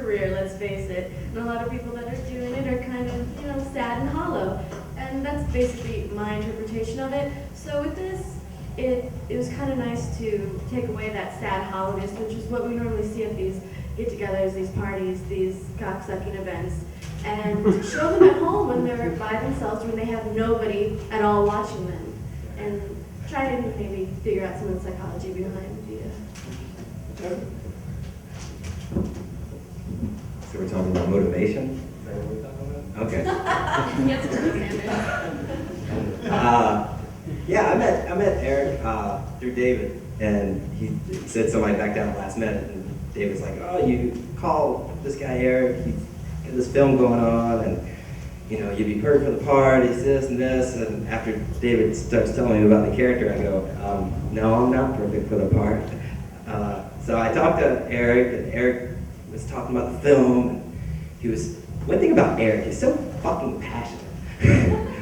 career, let's face it. And a lot of people that are doing it are kind of, sad and hollow. And that's basically my interpretation of it. So with this, it was kind of nice to take away that sad hollowness, which is what we normally see at these get-togethers, these parties, these cocksucking events, and show them at home when they're by themselves, when they have nobody at all watching them, and try to maybe figure out some of the psychology behind the. So we're talking about motivation? Is that what we're talking about? Okay. Yeah, I met Eric through David, and he said somebody back down last minute, and David's like, "Oh, you call this guy Eric, he's got this film going on, and you'd be perfect for the part, he's this and this." And after David starts telling me about the character, I go, "No, I'm not perfect for the part." So I talked to Eric, and Eric was talking about the film, and one thing about Eric, he's so fucking passionate.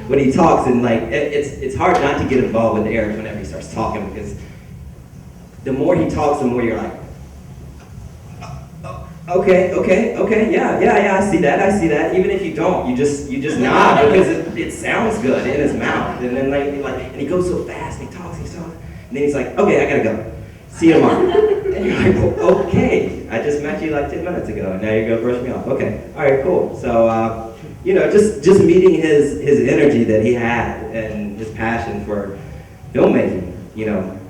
When he talks, and it's hard not to get involved with Eric whenever he starts talking, because the more he talks, the more you're like, okay, yeah, I see that. Even if you don't, you just nod because it sounds good in his mouth. And then and he goes so fast, and he talks, and then he's like, "Okay, I gotta go. See you tomorrow." And you're like, "Well, okay, I just met you like 10 minutes ago, and now you're gonna brush me off. Okay, all right, cool." So just meeting his energy that he had and his passion for filmmaking,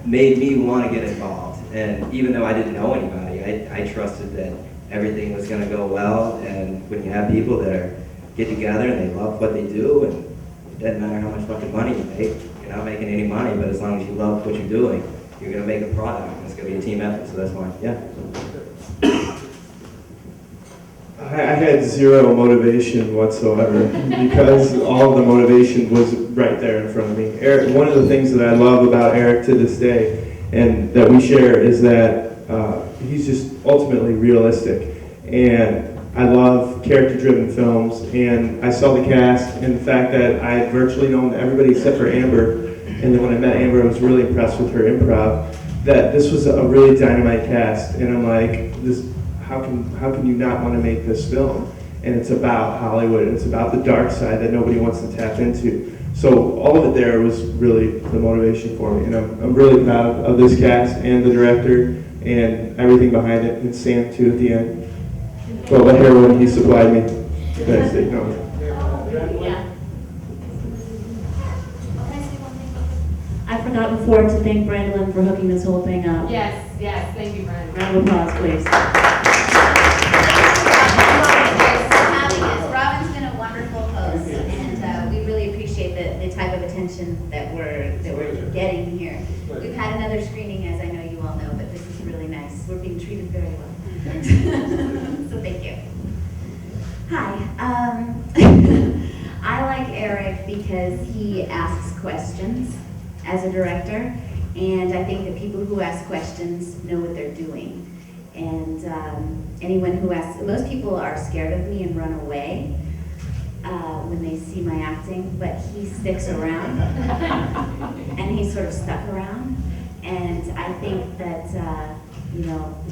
made me want to get involved. And even though I didn't know anybody, I trusted that everything was going to go well. And when you have people that get together and they love what they do, and it doesn't matter how much fucking money you make, you're not making any money, but as long as you love what you're doing, you're going to make a product, and it's going to be a team effort. So that's fine. Yeah. I had zero motivation whatsoever because all of the motivation was right there in front of me. Eric, one of the things that I love about Eric to this day, and that we share, is that he's just ultimately realistic. And I love character-driven films, and I saw the cast, and the fact that I had virtually known everybody except for Amber, and then when I met Amber, I was really impressed with her improv, that this was a really dynamite cast, and I'm like, how can you not want to make this film? And it's about Hollywood, and it's about the dark side that nobody wants to tap into. So all of it there was really the motivation for me, and I'm really proud of this cast and the director and everything behind it, and Sam too at the end. Well, the heroin he supplied me. Thanks, Dave. No. I forgot before to thank Brandon for hooking this whole thing up. Yes, thank you, Brandon. Round of applause, please. Robin's been a wonderful host, and we really appreciate the type of attention that we're getting here. We've had another screening, as I know you all know, but this is really nice. We're being treated very well. So thank you. Hi. I like Eric because he asks questions as a director, and I think that people who ask questions know what they're doing. And anyone who asks, most people are scared of me and run away when they see my acting, but he sticks around, and he's sort of stuck around. And I think that,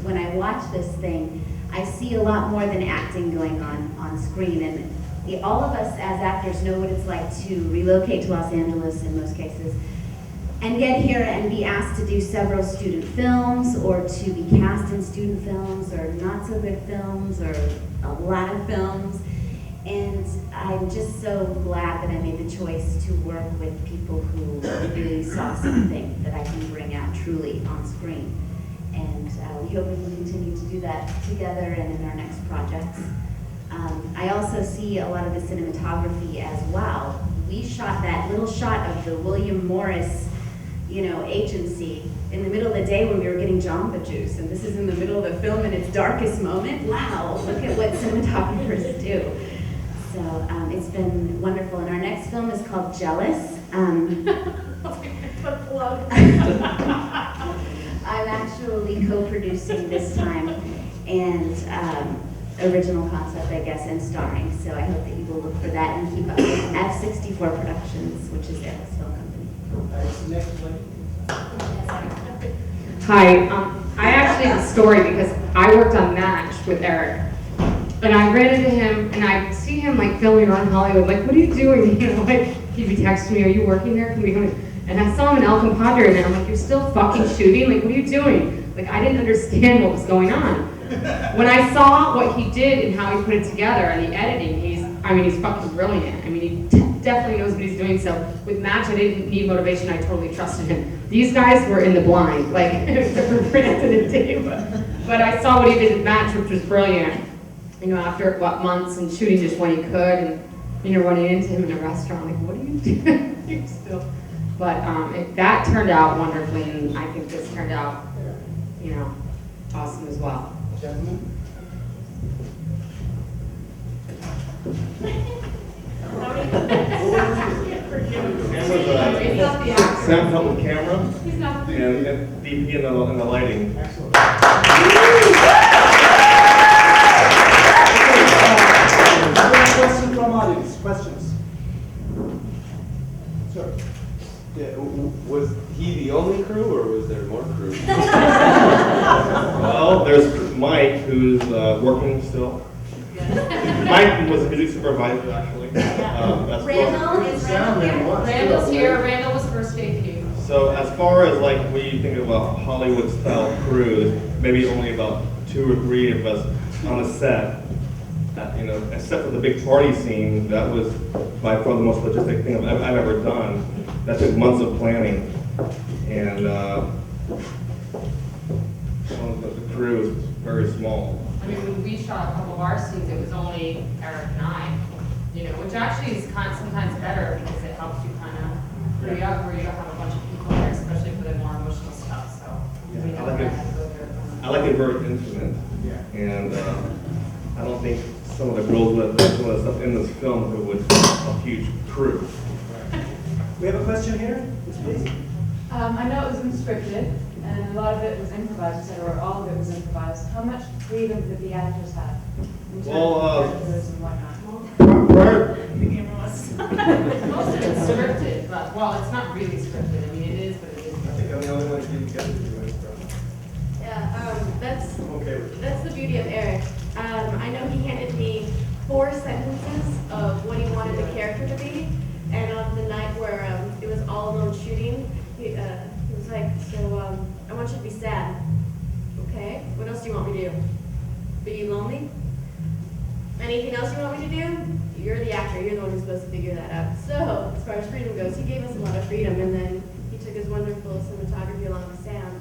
when I watch this thing, I see a lot more than acting going on screen. And all of us as actors know what it's like to relocate to Los Angeles in most cases, and get here and be asked to do several student films, or to be cast in student films, or not so good films, or a lot of films. And I'm just so glad that I made the choice to work with people who really saw something that I can bring out truly on screen. And we hope we can continue to do that together and in our next projects. I also see a lot of the cinematography as wow. We shot that little shot of the William Morris agency in the middle of the day when we were getting Jamba Juice, and this is in the middle of the film in its darkest moment. Wow, look at what cinematographers do. So it's been wonderful. And our next film is called Jealous. I'm actually co-producing this time, and original concept, I guess, and starring. So I hope that you will look for that and keep up with F64 Productions, which is Eric's film company. Hi, I actually have a story because I worked on MINH with Eric And I ran into him, and I see him like filming around Hollywood, like, what are you doing? You know, like, he'd be texting me, are you working there? Can we come in? And I saw him in El Compadre, and I'm like, you're still fucking shooting? Like, what are you doing? Like, I didn't understand what was going on. When I saw what he did and how he put it together and the editing, he's fucking brilliant. I mean, he definitely knows what he's doing. So with Match, I didn't need motivation. I totally trusted him. These guys were in the blind, like, except for Brandon and Dave. But I saw what he did with Match, which was brilliant. You know, after, months and shooting just when he could, and, you know, running into him in a restaurant, like, what are you doing still? But that turned out wonderfully, and I think this turned out, you know, awesome as well. Gentlemen? Sam helped with camera and DP and the lighting. Excellent. Question from audience. Questions? Sir. Yeah, was he the only crew, or was there more crew? Well, there's Mike, who's working still. Mike was a music supervisor, actually. Randall is Randall here? Randall's here. Randall was first AD. So as far as like when you think about Hollywood style crew, there's maybe only about 2 or 3 of us on the set. You know, except for the big party scene, that was by far the most logistic thing I've ever done. That took months of planning, and the crew was very small. I mean, when we shot a couple of our scenes, it was only Eric and I, you know, which actually is sometimes better because it helps you kind of free up where you don't have a bunch of people there, especially for the more emotional stuff. So we I know like that it. has to go there. I like it very intimate, and I don't think some of the girls that some of the stuff in this film who would a huge crew. We have a question here. Yes, please. I know it was unscripted, and a lot of it was improvised, or all of it was improvised. How much freedom did the actors have in terms of characters and whatnot? Prior, Most of it's scripted, but, well, it's not really scripted. I mean, it is, but it isn't. I think I'm the only one who didn't get to do it. Yeah, that's Okay with it. the beauty of Eric. I know he handed me 4 sentences of what he wanted the character to be, and on the night where it was all alone shooting, he was like, so I want you to be sad. Okay, what else do you want me to do? Be lonely? Anything else you want me to do? You're the actor, you're the one who's supposed to figure that out. So, as far as freedom goes, he gave us a lot of freedom, and then he took his wonderful cinematography along with Sam.